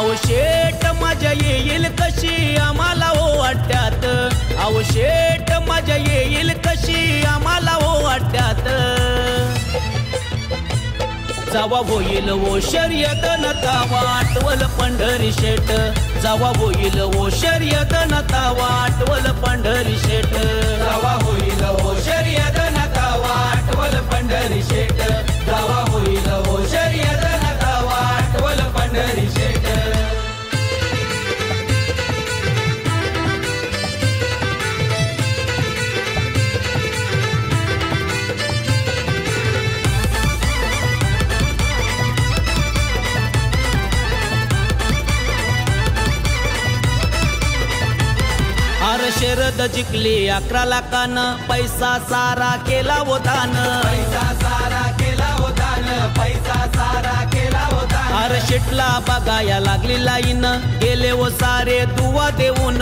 अहो शेट मजा येईल कशी आम्हाला हो वाट्यात, अहो शेट मजा येईल कशी आम्हाला हो वाट्यात। जावा होईल ओ शर्यत नतावा आठवल पंढरी शेट, जावा होईल ओ शर्यत नतावा आठवल पंढरी शेट, जावा होईल ओ शर्यत नतावा आठवल पंढरी शेट, जावा होईल ओ शर्यत नतावा आठवल पंढरी शेट। अर शरद जिंकली 11 लाखानं पैसा सारा केला हो दान, पैसा सारा केला हो दान, पैसा सारा केला हो दान। अर शेटला बघाया लागली लाईन गेले वो सारे दुवा देऊन,